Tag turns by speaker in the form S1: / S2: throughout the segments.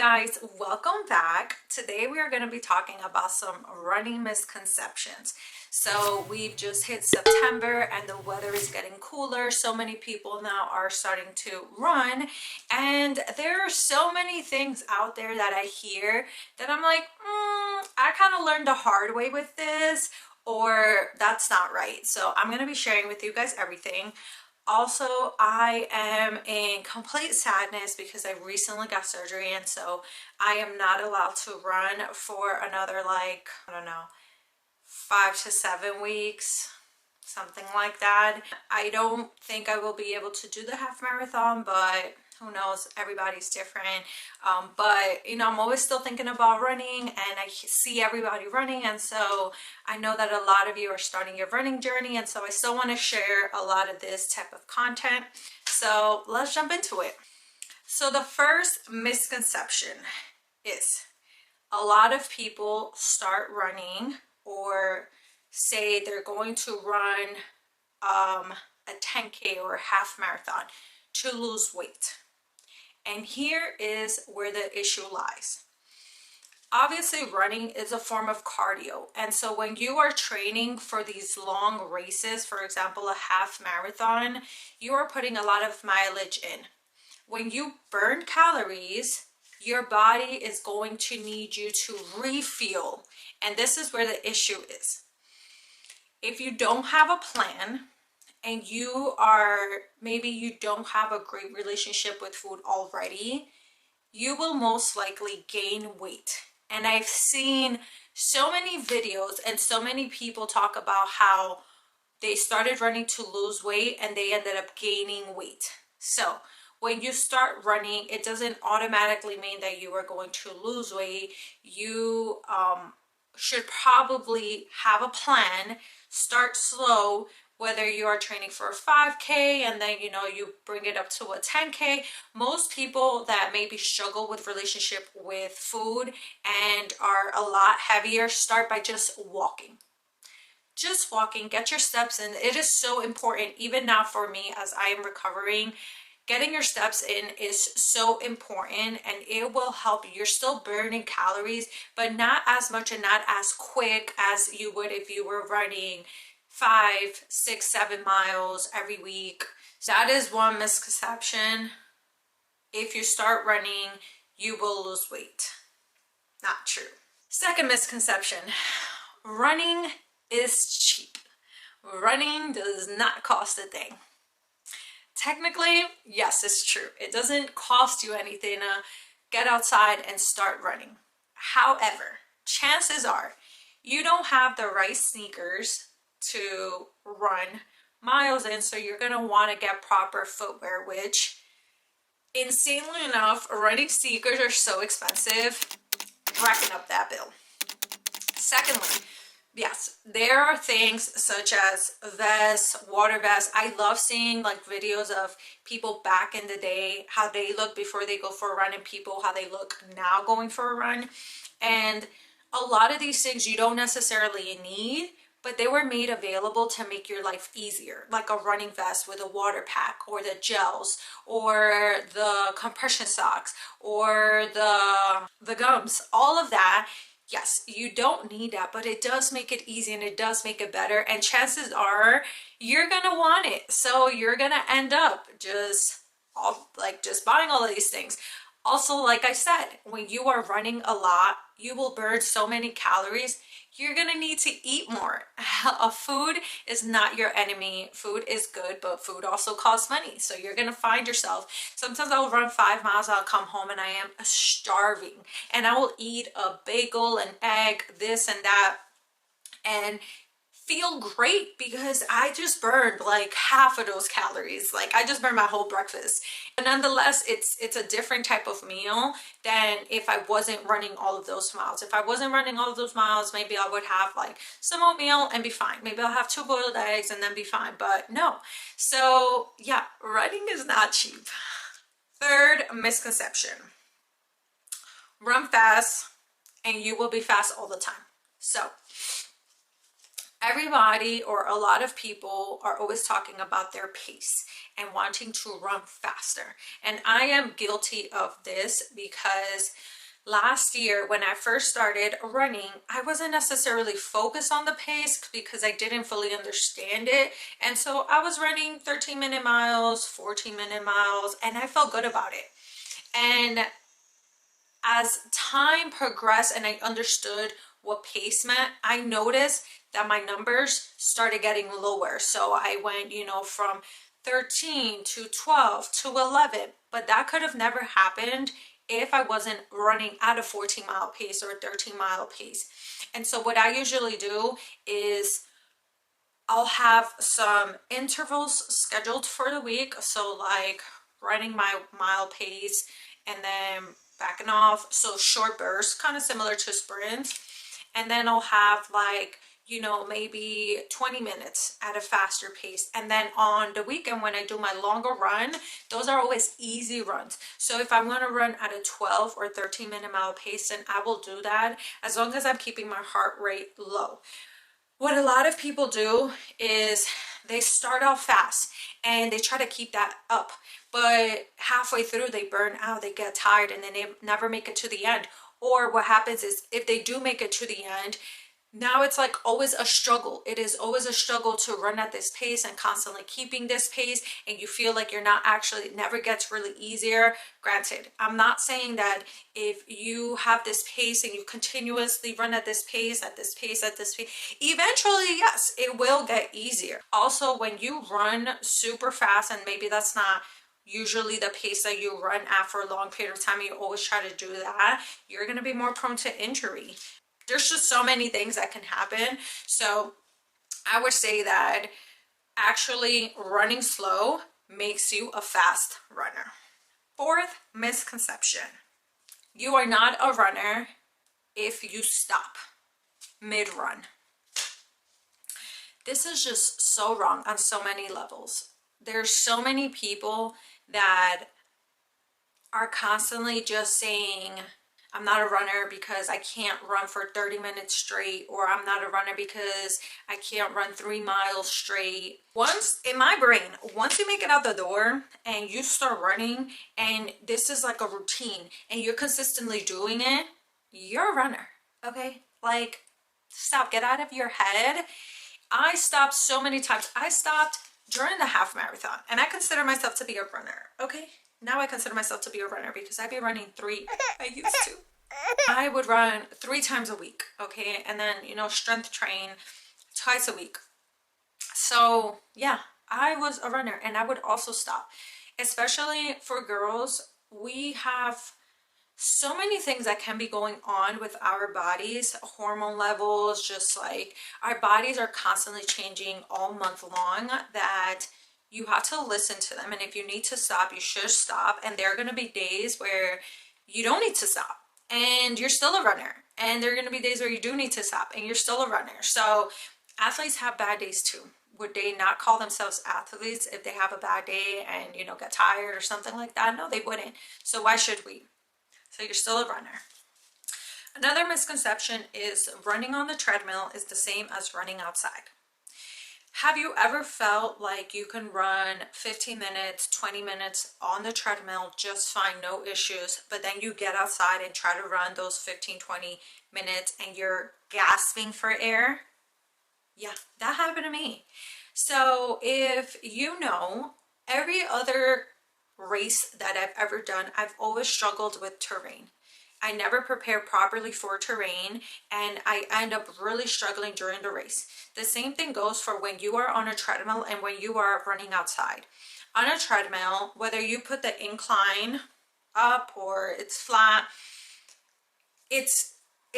S1: guys, welcome back. Today we are going to be talking about some running misconceptions. So we've just hit September and the weather is getting cooler. So many people now are starting to run, and there are so many things out there that I hear that I'm like, I kind of learned the hard way with this, or that's not right. So I'm going to be sharing with you guys everything. Also, I am in complete sadness because I recently got surgery, and so I am not allowed to run for another, like, I don't know, 5 to 7 weeks, something like that. I don't think I will be able to do the half marathon, but who knows, everybody's different. But you know, I'm always still thinking about running, and I see everybody running, and so I know that a lot of you are starting your running journey, and so I still want to share a lot of this type of content. So let's jump into it. So the first misconception is a lot of people start running or say they're going to run a 10K or a half marathon to lose weight. And here is where the issue lies. Obviously, running is a form of cardio. And so when you are training for these long races, for example, a half marathon, you are putting a lot of mileage in. When you burn calories, your body is going to need you to refuel. And this is where the issue is. If you don't have a plan, and maybe you don't have a great relationship with food already, you will most likely gain weight. And I've seen so many videos and so many people talk about how they started running to lose weight and they ended up gaining weight. So when you start running, it doesn't automatically mean that you are going to lose weight. You should probably have a plan, start slow, whether you are training for a 5K and then you bring it up to a 10K. Most people that maybe struggle with relationship with food and are a lot heavier start by just walking. Just walking, get your steps in. It is so important, even now for me as I am recovering. Getting your steps in is so important, and it will help you. You're still burning calories, but not as much and not as quick as you would if you were running 5, 6, 7 miles every week. So that is one misconception. If you start running, you will lose weight. Not true. Second misconception, running is cheap. Running does not cost a thing. Technically, yes, it's true. It doesn't cost you anything to get outside and start running. However, chances are you don't have the right sneakers to run miles in, so you're going to want to get proper footwear, which, insanely enough, running sneakers are so expensive, racking up that bill. Secondly, yes, there are things such as vests, water vests. I love seeing like videos of people back in the day, how they look before they go for a run, and people how they look now going for a run. And a lot of these things you don't necessarily need, but they were made available to make your life easier, like a running vest with a water pack, or the gels, or the compression socks, or the gums, all of that. Yes, you don't need that, but it does make it easy and it does make it better. And chances are you're going to want it. So you're going to end up just buying all of these things. Also, like I said, when you are running a lot, you will burn so many calories. You're going to need to eat more. Food is not your enemy. Food is good, but food also costs money. So you're going to find yourself. Sometimes I'll run 5 miles, I'll come home and I am starving. And I will eat a bagel, an egg, this and that, and feel great because I just burned like half of those calories. Like I just burned my whole breakfast. But nonetheless, it's a different type of meal than if I wasn't running all of those miles. If I wasn't running all of those miles, maybe I would have like some oatmeal and be fine. Maybe I'll have 2 boiled eggs and then be fine, but no. So yeah, running is not cheap. Third misconception, run fast and you will be fast all the time. So Everybody or a lot of people are always talking about their pace and wanting to run faster. And I am guilty of this because last year when I first started running, I wasn't necessarily focused on the pace because I didn't fully understand it. And so I was running 13-minute miles, 14-minute miles, and I felt good about it. And as time progressed and I understood what pace meant, I noticed that my numbers started getting lower. So I went, from 13 to 12 to 11, but that could have never happened if I wasn't running at a 14-mile pace or a 13-mile pace. And so what I usually do is I'll have some intervals scheduled for the week. So like running my mile pace and then backing off. So short bursts, kind of similar to sprints. And then I'll have like, maybe 20 minutes at a faster pace. And then on the weekend when I do my longer run, those are always easy runs. So if I'm going to run at a 12 or 13-minute mile pace, then I will do that as long as I'm keeping my heart rate low. What a lot of people do is they start off fast and they try to keep that up, but halfway through they burn out, they get tired, and then they never make it to the end. Or what happens is if they do make it to the end, now it's like always a struggle. It is always a struggle to run at this pace and constantly keeping this pace, and you feel like you're not actually, it never gets really easier. Granted, I'm not saying that if you have this pace and you continuously run at this pace, eventually, yes, it will get easier. Also, when you run super fast, and maybe that's not usually the pace that you run at for a long period of time, and you always try to do that, you're going to be more prone to injury. There's just so many things that can happen. So I would say that actually running slow makes you a fast runner. Fourth misconception: you are not a runner if you stop mid-run. This is just so wrong on so many levels. There's so many people that are constantly just saying, I'm not a runner because I can't run for 30 minutes straight, or I'm not a runner because I can't run 3 miles straight. Once, in my brain, once you make it out the door and you start running and this is like a routine and you're consistently doing it, you're a runner, okay? Like, stop, get out of your head. I stopped so many times. I stopped during the half marathon and I consider myself to be a runner, okay? Now I consider myself to be a runner because I'd be running 3. I used to. I would run 3 times a week, okay? And then, strength train twice a week. So yeah, I was a runner, and I would also stop. Especially for girls, we have so many things that can be going on with our bodies, hormone levels, just like our bodies are constantly changing all month long, that you have to listen to them. And if you need to stop, you should stop. And there are going to be days where you don't need to stop and you're still a runner. And there are going to be days where you do need to stop and you're still a runner. So athletes have bad days too. Would they not call themselves athletes if they have a bad day and, get tired or something like that? No, they wouldn't. So why should we? So you're still a runner. Another misconception is running on the treadmill is the same as running outside. Have you ever felt like you can run 15 minutes, 20 minutes on the treadmill just fine, no issues, but then you get outside and try to run those 15, 20 minutes and you're gasping for air? Yeah, that happened to me. So if every other race that I've ever done, I've always struggled with terrain. I never prepare properly for terrain and I end up really struggling during the race. The same thing goes for when you are on a treadmill and when you are running outside. On a treadmill, whether you put the incline up or it's flat, it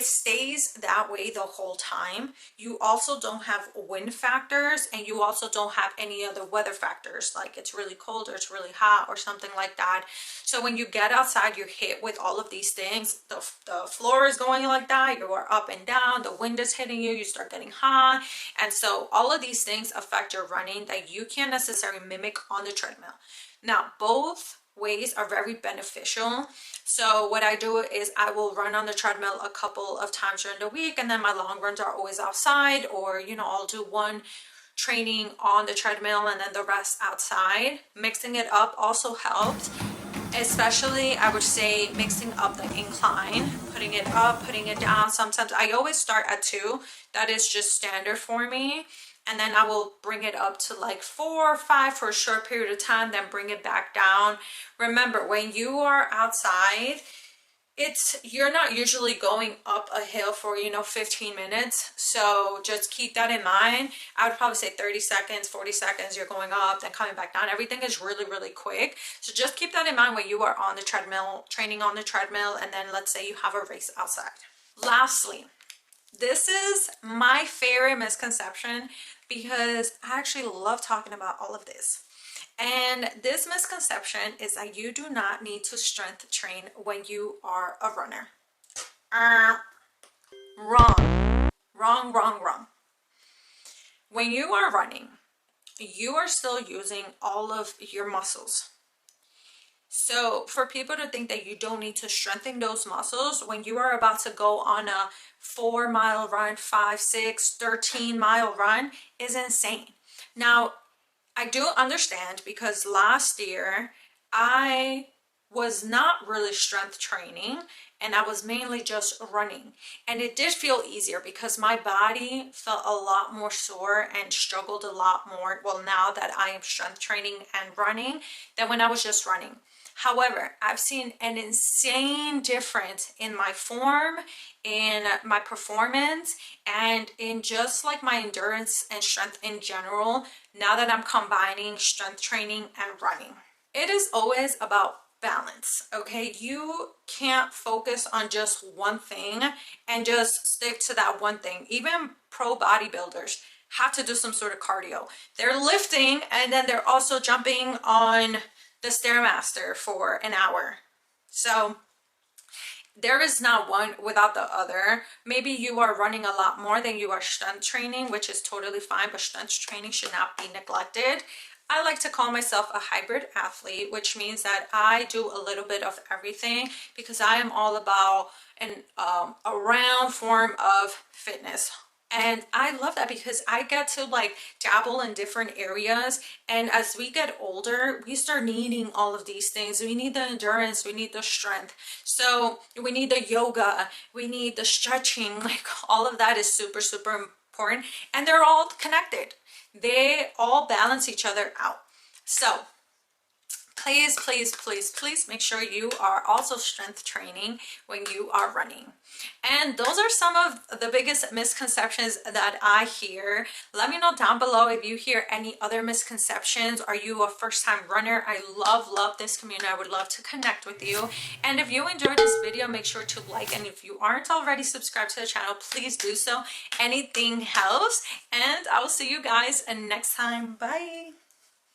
S1: stays that way the whole time. You also don't have wind factors and you also don't have any other weather factors, like it's really cold or it's really hot or something like that. So when you get outside, you're hit with all of these things. The floor is going like that, you are up and down, the wind is hitting you, you start getting hot. And so all of these things affect your running that you can't necessarily mimic on the treadmill. Now, both ways are very beneficial. So what I do is I will run on the treadmill a couple of times during the week, and then my long runs are always outside, or you know, I'll do one training on the treadmill and then the rest outside. Mixing it up also helps, especially I would say mixing up the incline, putting it up, putting it down. Sometimes I always start at 2. That is just standard for me. And then I will bring it up to like 4 or 5 for a short period of time, then bring it back down. Remember, when you are outside, you're not usually going up a hill for, you know, 15 minutes. So just keep that in mind. I would probably say 30 seconds, 40 seconds, you're going up, then coming back down. Everything is really, really quick. So just keep that in mind when you are on the treadmill, training on the treadmill, and then let's say you have a race outside. Lastly, this is my favorite misconception because I actually love talking about all of this. And this misconception is that you do not need to strength train when you are a runner. Wrong. Wrong, wrong, wrong. When you are running, you are still using all of your muscles. So for people to think that you don't need to strengthen those muscles when you are about to go on a 4-mile run, 5, 6, 13-mile run is insane. Now, I do understand because last year I was not really strength training and I was mainly just running, and it did feel easier because my body felt a lot more sore and struggled a lot more, well, now that I am strength training and running, than when I was just running. However, I've seen an insane difference in my form, in my performance, and in just like my endurance and strength in general, now that I'm combining strength training and running. It is always about balance, okay? You can't focus on just one thing and just stick to that one thing. Even pro bodybuilders have to do some sort of cardio. They're lifting and then they're also jumping on the Stairmaster for an hour. So there is not one without the other. Maybe you are running a lot more than you are strength training, which is totally fine, but strength training should not be neglected. I like to call myself a hybrid athlete, which means that I do a little bit of everything because I am all about a round form of fitness. And I love that because I get to like dabble in different areas. And as we get older, we start needing all of these things. We need the endurance, we need the strength. So we need the yoga, we need the stretching, like all of that is super, super important. And they're all connected. They all balance each other out. So please, please, please, please make sure you are also strength training when you are running. And those are some of the biggest misconceptions that I hear. Let me know down below if you hear any other misconceptions. Are you a first-time runner? I love this community. I would love to connect with you. And if you enjoyed this video, make sure to like. And if you aren't already subscribed to the channel, please do so. Anything helps. And I will see you guys next time. Bye.